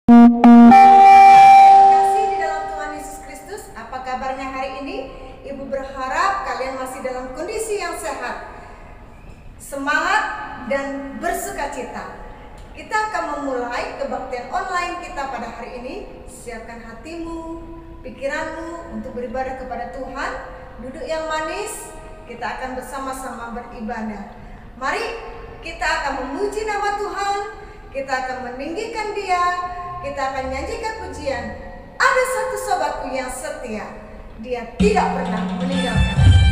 Kasih di dalam Tuhan Yesus Kristus, apa kabarnya hari ini? Ibu berharap kalian masih dalam kondisi yang sehat, semangat dan bersukacita. Kita akan memulai kebaktian online kita pada hari ini. Siapkan hatimu, pikiranmu untuk beribadah kepada Tuhan. Duduk yang manis, kita akan bersama-sama beribadah. Mari kita akan memuji nama Tuhan, kita akan meninggikan Dia, kita akan nyanyikan pujian. Ada satu sobatku yang setia, dia tidak pernah meninggalkan.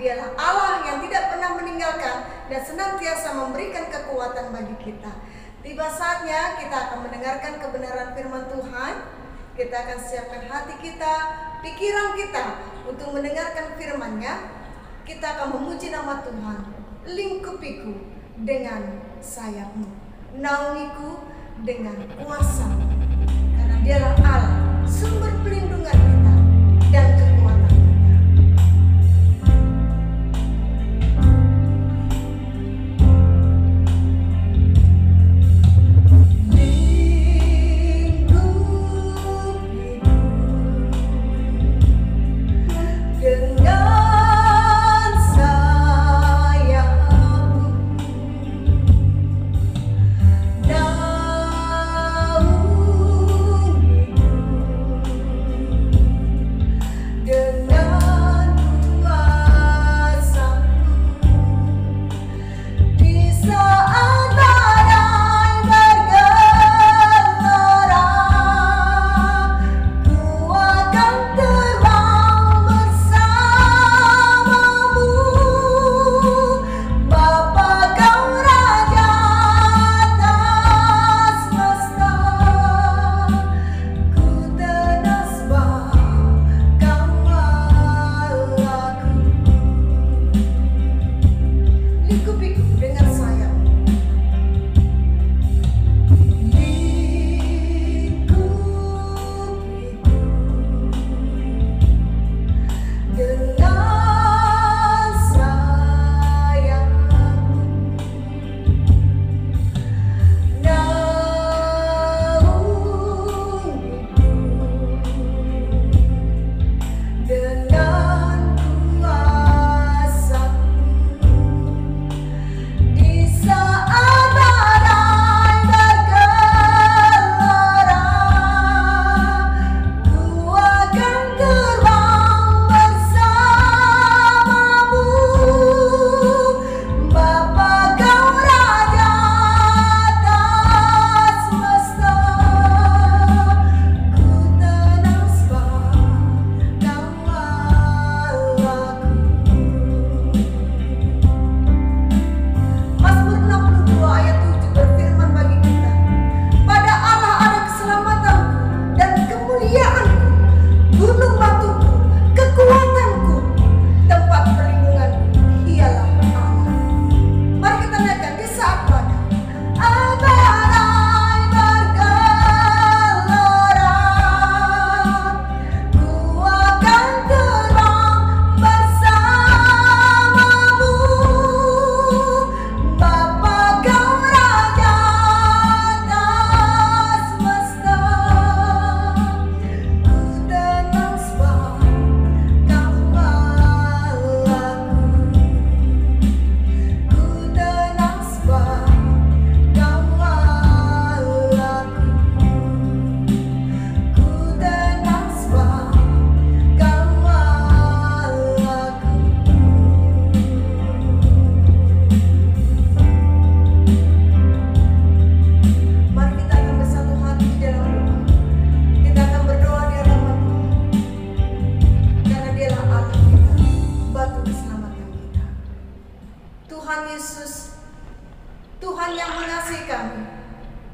Dialah Allah yang tidak pernah meninggalkan dan senantiasa memberikan kekuatan bagi kita. Tiba saatnya kita akan mendengarkan kebenaran firman Tuhan. Kita akan siapkan hati kita, pikiran kita untuk mendengarkan firman-Nya. Kita akan memuji nama Tuhan. Lingkupiku dengan sayapmu, naungiku dengan kuasa-Mu. Karena Dialah Allah, sumber perlindungan kita dan kekuatan.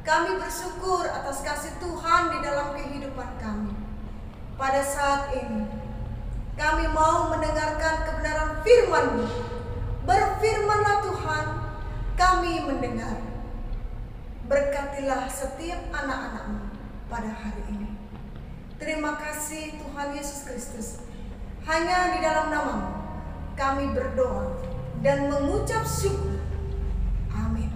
Kami bersyukur atas kasih Tuhan di dalam kehidupan kami. Pada saat ini, kami mau mendengarkan kebenaran firman-Mu. Berfirmanlah Tuhan, kami mendengar. Berkatilah setiap anak-anak-Mu pada hari ini. Terima kasih Tuhan Yesus Kristus. Hanya di dalam nama-Mu kami berdoa dan mengucap syukur. Amin.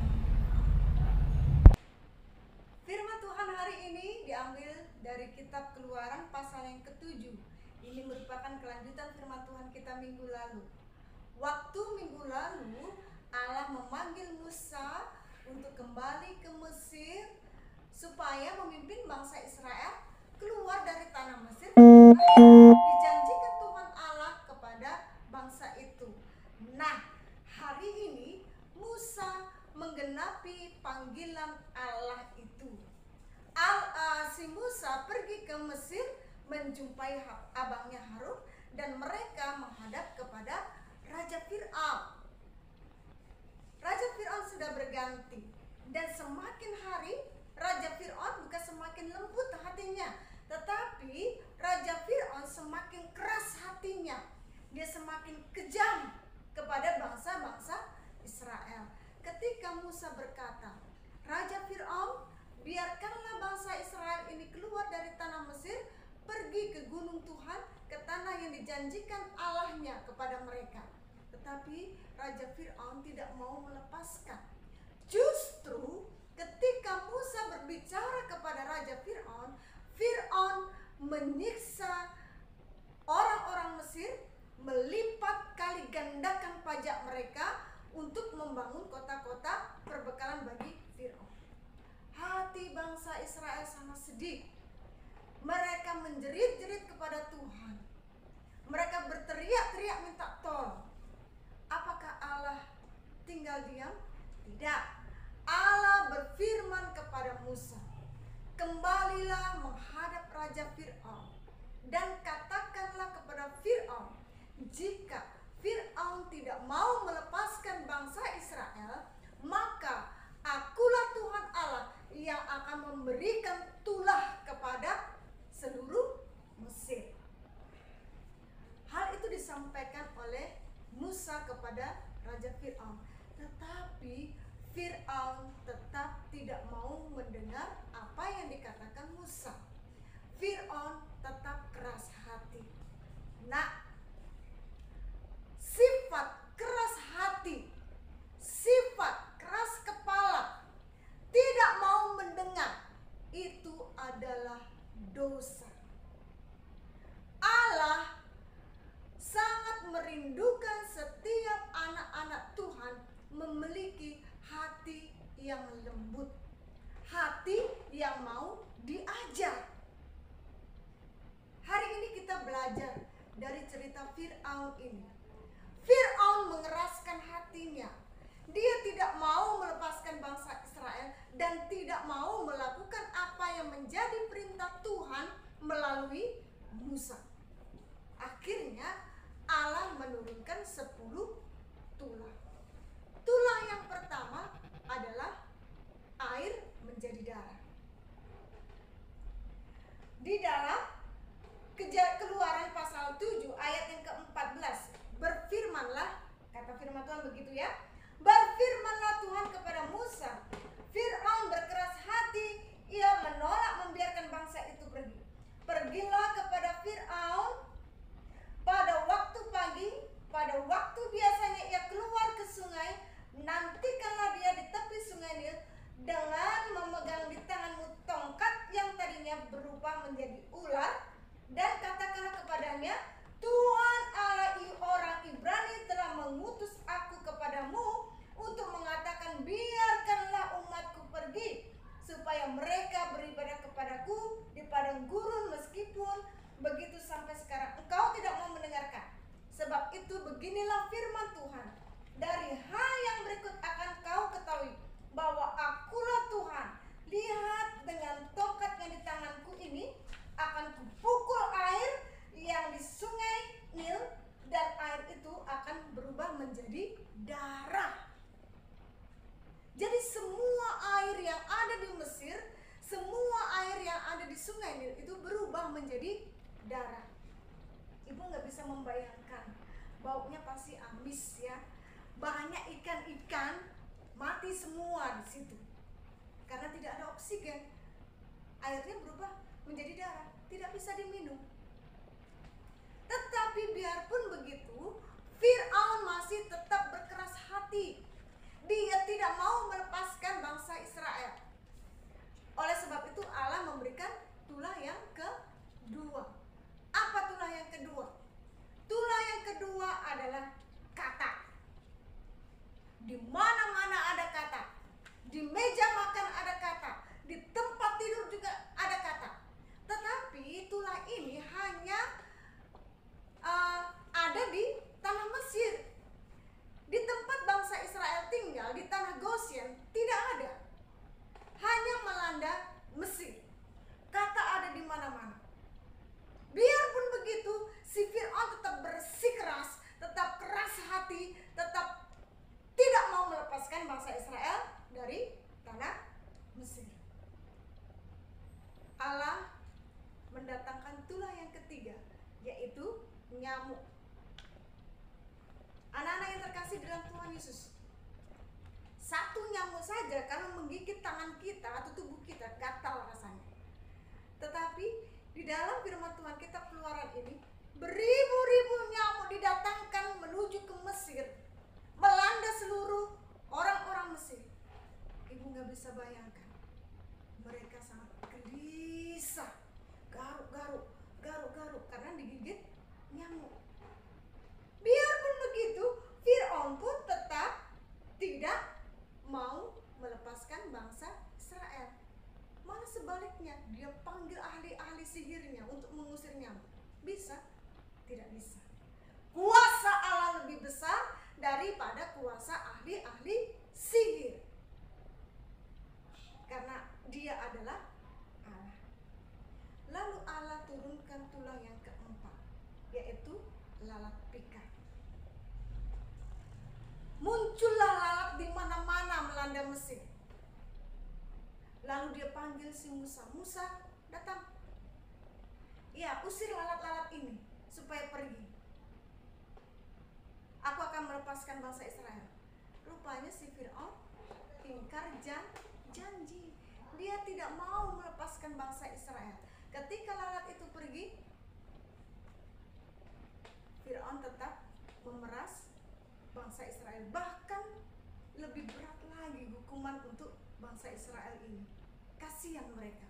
Firman Tuhan hari ini diambil dari kitab Keluaran pasal yang ke-7. Ini merupakan kelanjutan firman Tuhan kita minggu lalu. Waktu minggu lalu Allah memanggil Musa untuk kembali ke Mesir supaya memimpin bangsa Israel keluar dari tanah Mesir. Dijanjikan Tuhan Allah kepada bangsa itu. Nah, hari ini Musa menggenapi panggilan Allah itu. Si Musa pergi ke Mesir menjumpai abangnya Harun dan mereka menghadap kepada Raja Fir'aun. Raja Fir'aun sudah berganti dan semakin hari Raja Fir'aun bukan semakin lembut hatinya, tetapi Raja Fir'aun semakin keras hatinya. Dia semakin kejam kepada bangsa-bangsa Israel. Ketika Musa berkata, Raja Fir'aun, biarkanlah bangsa Israel ini keluar dari tanah Mesir, pergi ke gunung Tuhan, ke tanah yang dijanjikan Allahnya kepada mereka. Tetapi Raja Fir'aun tidak mau melepaskan. Justru ketika Musa berbicara kepada Raja Fir'aun, Fir'aun menyiksa orang-orang Mesir, melipat kali gandakan pajak mereka untuk membangun kota-kota perbekalan bagi Fir'aun. Hati bangsa Israel sangat sedih. Mereka menjerit-jerit kepada Tuhan. Mereka berteriak-teriak minta tolong. Apakah Allah tinggal diam? Tidak. Allah berfirman kepada Musa, kembalilah menghadap Raja Fir'aun dan katakanlah kepada Fir'aun, jika Fir'aun tidak mau melepaskan bangsa Israel, maka akulah Tuhan Allah yang akan memberikan tulah kepada seluruh Mesir. Hal itu disampaikan oleh Musa kepada Raja Fir'aun. Tetapi Fir'aun tetap tidak mau mendengar apa yang dikatakan Musa. Fir'aun tetap keras hati. Nah, sifat keras hati, sifat keras kepala, tidak mau mendengar, itu adalah dosa. Allah sangat merindukan setiap anak-anak Tuhan memiliki hati yang lembut, hati yang mau diajar. Hari ini kita belajar dari cerita Fir'aun ini. Fir'aun mengeraskan hatinya. Dia tidak mau melepaskan bangsa Israel dan tidak mau melakukan apa yang menjadi perintah Tuhan melalui Musa. Akhirnya Allah menurunkan 10 tulah. Tulah yang pertama adalah air menjadi darah. Di dalam Keluaran pasal 7 ayat yang ke-14, berfirmanlah, kata firman Tuhan begitu ya, berfirmanlah Tuhan kepada Musa, Fir'aun berkeras hati, ia menolak membiarkan bangsa itu pergi. Pergilah kepada Fir'aun pada waktu pagi, pada waktu biasanya ia keluar ke sungai, nantikanlah dia di tepi sungai Nil dengan memegang di tanganmu tongkat yang tadinya berubah menjadi ular, dan katakanlah kepadanya, Tuhan Allah orang Ibrani telah mengutus aku kepadamu untuk mengatakan, biarkanlah umatku pergi supaya mereka beribadah kepadaku di padang gurun, meskipun begitu sampai sekarang engkau tidak mau mendengarkan. Sebab itu beginilah firman Tuhan, dari hal yang berikut akan kau ketahui bahwa akulah Tuhan. Lihat, dengan tongkat yang di tanganku ini akan kupukul air yang di sungai Nil itu berubah menjadi darah. Ibu nggak bisa membayangkan, baunya pasti amis ya. Banyak ikan-ikan mati semua di situ karena tidak ada oksigen. Airnya berubah menjadi darah, tidak bisa diminum. Tetapi biarpun begitu, Fir'aun masih tetap berkeras hati. Dia tidak mau melepaskan bangsa Israel. Oleh sebab itu Allah memberikan tulah yang kedua. Apa tulah yang kedua? Tulah yang kedua adalah kata. Di mana-mana ada kata. Di meja makan ada kata. Di tempat tidur juga ada kata. Tetapi tulah ini hanya ada di tanah Mesir. Di tempat bangsa Israel tinggal, di tanah Goshen, tidak ada. Hanya melanda Mesir. Kata ada di mana-mana. Biarpun begitu, si Fir'aun tetap bersikeras, tetap keras hati, tetap tidak mau melepaskan bangsa Israel dari tanah Mesir. Allah mendatangkan tulah yang ketiga, yaitu nyamuk. Anak-anak yang terkasih dalam Tuhan Yesus, satu nyamuk saja kalau menggigit tangan kita atau tubuh kita gatal rasanya. Tetapi di dalam firman Tuhan kita Keluaran ini, beribu-ribu nyamuk didatangkan menuju ke Mesir, melanda seluruh orang-orang Mesir. Ibu nggak bisa bayangkan, mereka sangat gelisah, garuk-garuk karena digigit nyamuk. Biarpun begitu, Fir'aun pun tetap tidak mau melepaskan bangsa Israel. Malah sebaliknya, dia panggil ahli-ahli sihirnya untuk mengusir nyamuk. Bisa? Tidak bisa. Kuasa Allah lebih besar daripada kuasa ahli-ahli sihir. Karena dia adalah Allah. Lalu Allah turunkan tulah yang keempat, yaitu lalat pikar. Muncullah lalat di mana-mana melanda Mesir. Lalu dia panggil si Musa. Musa, datang. Ya, usir lalat-lalat ini supaya pergi. Aku akan melepaskan bangsa Israel. Rupanya si Fir'aun ingkar janji. Dia tidak mau melepaskan bangsa Israel. Ketika lalat itu pergi, Fir'aun tetap memeras bangsa Israel. Bahkan lebih berat lagi hukuman untuk bangsa Israel ini. Kasihan mereka.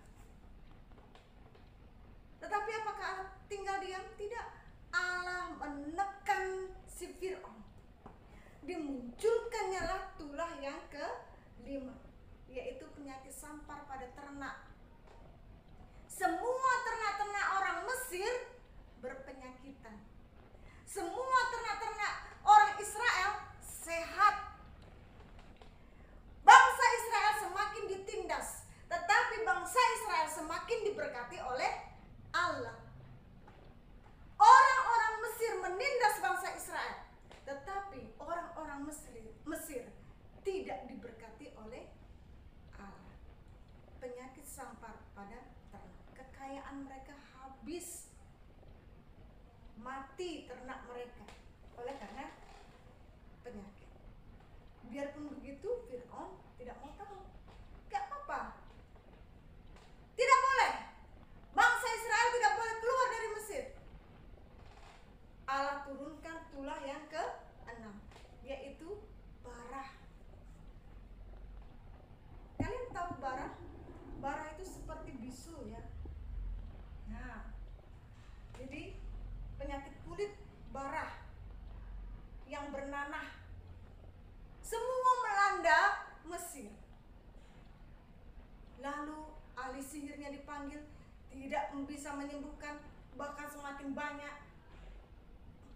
Tetapi apakah Allah tinggal diam? Tidak. Allah menekan si Fir'aun. Dimunculkannya lah tulah yang kelima, yaitu penyakit sampar pada ternak. Semua ternak-ternak orang Mesir berpenyakitan. Semua ternak-ternak orang Israel sehat. Bangsa Israel semakin ditindas, tetapi bangsa Israel semakin diberkati oleh Allah. Orang-orang Mesir menindas bangsa Israel, tetapi orang-orang Mesir tidak diberkati oleh Allah. Penyakit sampar pada ternak. Kekayaan mereka habis. Mati ternak mereka oleh karena penyakit. Biarpun begitu, Fir'aun tidak mau tahu. Gak apa-apa. Tidak boleh. Bangsa Israel tidak boleh keluar dari Mesir. Allah turunkan tulah yang ke-6, yaitu bara. Kalian tahu bara? Bara itu seperti bisul ya. Nah, jadi penyakit kulit bara yang bernanah semua melanda Mesir. Lalu ahli sihirnya dipanggil, tidak bisa menyembuhkan, bahkan semakin banyak.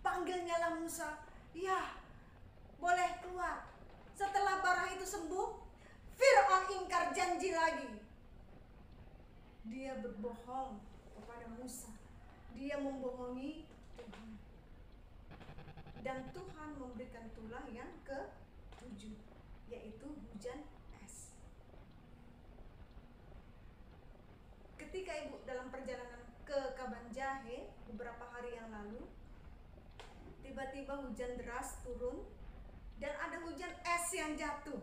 Panggilnya lah Musa, ya boleh keluar. Setelah bara itu sembuh, Fir'aun ingkar janji lagi. Dia berbohong kepada Musa. Dia membohongi Tuhan. Dan Tuhan memberikan tulah yang ke-7, yaitu hujan es. Ketika ibu dalam perjalanan tiba-tiba hujan deras turun dan ada hujan es yang jatuh.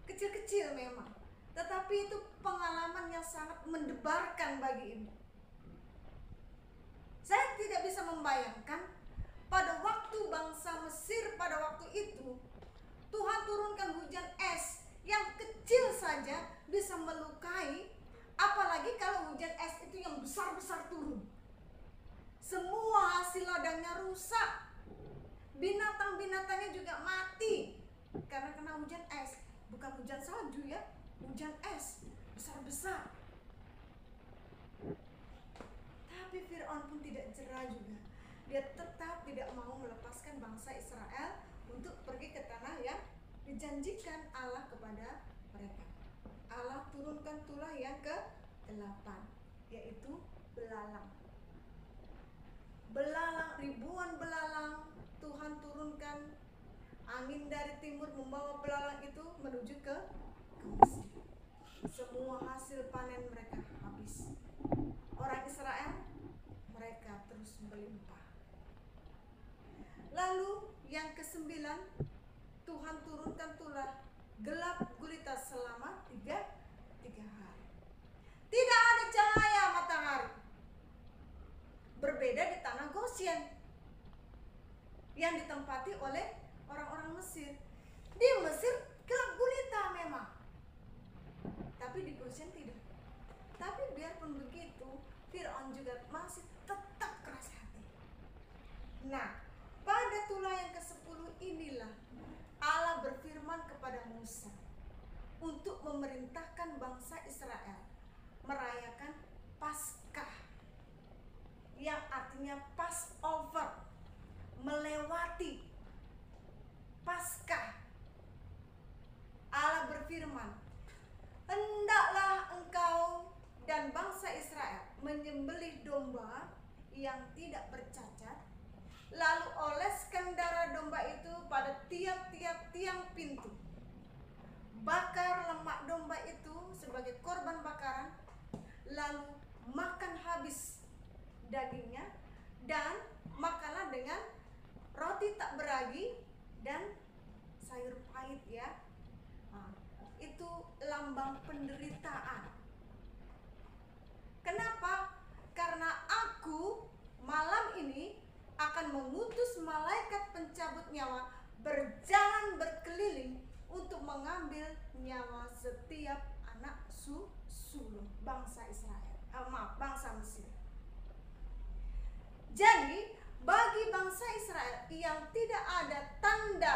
Kecil-kecil memang, tetapi itu pengalaman yang sangat mendebarkan bagi ibu. Saya tidak bisa membayangkan pada waktu bangsa Mesir pada waktu itu, Tuhan turunkan hujan es yang kecil saja bisa melukai, apalagi kalau hujan es itu yang besar-besar turun. Semua hasil ladangnya rusak, binatang-binatangnya juga mati karena kena hujan es. Bukan hujan salju ya, hujan es besar-besar. Tapi Fir'aun pun tidak jera juga. Dia tetap tidak mau melepaskan bangsa Israel untuk pergi ke tanah yang dijanjikan Allah kepada mereka. Allah turunkan tulah yang ke-8, yaitu belalang. Belalang, ribuan belalang Tuhan turunkan. Angin dari timur membawa belalang itu menuju ke Mesir. Semua hasil panen mereka habis. Orang Israel, mereka terus melimpah. Lalu yang ke-9, Tuhan turunkan tulah gelap gulita selama 3 hari. Tidak ada cahaya matahari. Berbeda di tanah Goshen yang ditempati oleh orang-orang Mesir. Di Mesir gelap gulita memang, tapi di Goshen tidak. Tapi biarpun begitu, Fir'aun juga masih tetap keras hati. Nah, pada tulah yang ke-10 inilah Allah berfirman kepada Musa untuk memerintahkan bangsa Israel merayakan Paskah, yang artinya Passover, melewati Paskah. Allah berfirman, hendaklah engkau dan bangsa Israel menyembelih domba yang tidak bercacat, lalu oleskan darah domba itu pada tiap-tiap tiang pintu. Bakar lemak domba itu sebagai korban bakaran, lalu makan habis dagingnya, dan makanlah dengan roti tak beragi dan sayur pahit ya. Nah, itu lambang penderitaan. Kenapa? Karena aku malam ini akan mengutus malaikat pencabut nyawa berjalan berkeliling untuk mengambil nyawa setiap anak sulung bangsa Israel. Bangsa Mesir. Jadi bagi bangsa Israel yang tidak ada tanda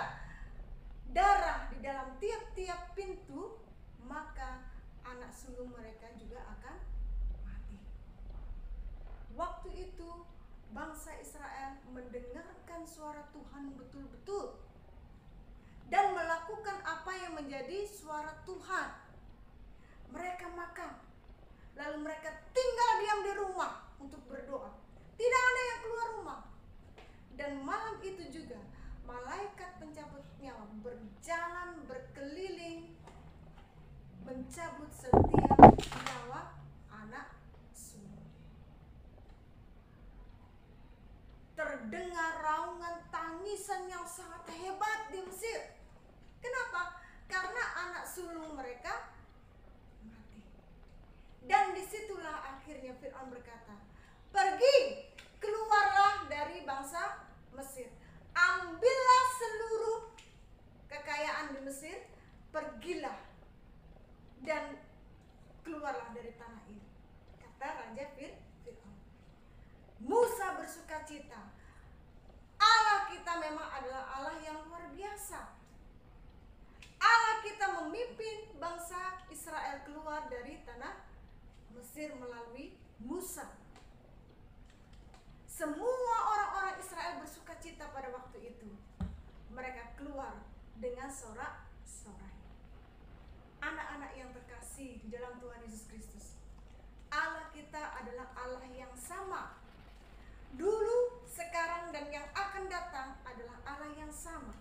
darah di dalam tiap-tiap pintu, maka anak sulung mereka juga akan mati. Waktu itu bangsa Israel mendengarkan suara Tuhan betul-betul dan melakukan apa yang menjadi suara Tuhan. Mereka makan, lalu mereka tinggal diam di rumah untuk berdoa. Tidak ada yang keluar rumah. Dan malam itu juga malaikat pencabut nyawa berjalan berkeliling mencabut setiap nyawa anak sulung. Terdengar raungan tangisan yang sangat hebat di Mesir. Kenapa? Karena anak sulung mereka mati. Dan disitulah akhirnya Fir'aun berkata, pergi, keluarlah dari bangsa Mesir. Ambillah seluruh kekayaan di Mesir, pergilah dan keluarlah dari tanah ini, kata Raja Fir'aun. Musa bersukacita. Allah kita memang adalah Allah yang luar biasa. Allah kita memimpin bangsa Israel keluar dari tanah Mesir melalui Musa. Semua orang-orang Israel bersukacita pada waktu itu. Mereka keluar dengan sorak-sorai. Anak-anak yang terkasih di dalam Tuhan Yesus Kristus, Allah kita adalah Allah yang sama. Dulu, sekarang, dan yang akan datang adalah Allah yang sama.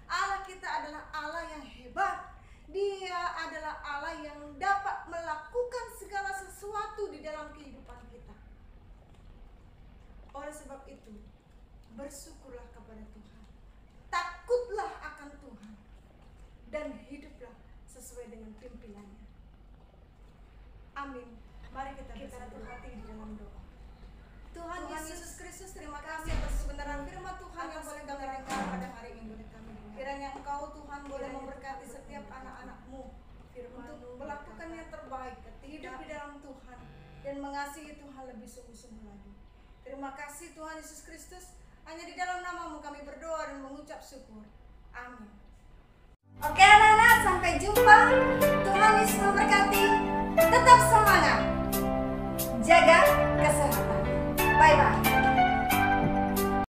Allah kita adalah Allah yang hebat. Dia adalah Allah yang dapat melakukan segala sesuatu di dalam kehidupan kita. Oleh sebab itu, bersyukurlah kepada kepada Tuhan. Takutlah akan Tuhan dan hiduplah sesuai dengan pimpinannya. Amin. Mari kita bersatu hati di dalam doa. Tuhan Yesus Kristus, terima kasih atas kebenaran firman Tuhan yang boleh kami dengar pada hari ini. Kiranya Engkau Tuhan boleh memberkati setiap anak-anak-Mu untuk melakukan yang terbaik, hidup di dalam Tuhan dan mengasihi Tuhan lebih sungguh-sungguh lagi. Terima kasih Tuhan Yesus Kristus. Hanya di dalam nama-Mu kami berdoa dan mengucap syukur. Amin. Oke anak-anak, sampai jumpa. Tuhan Yesus memberkati. Tetap semangat. Jaga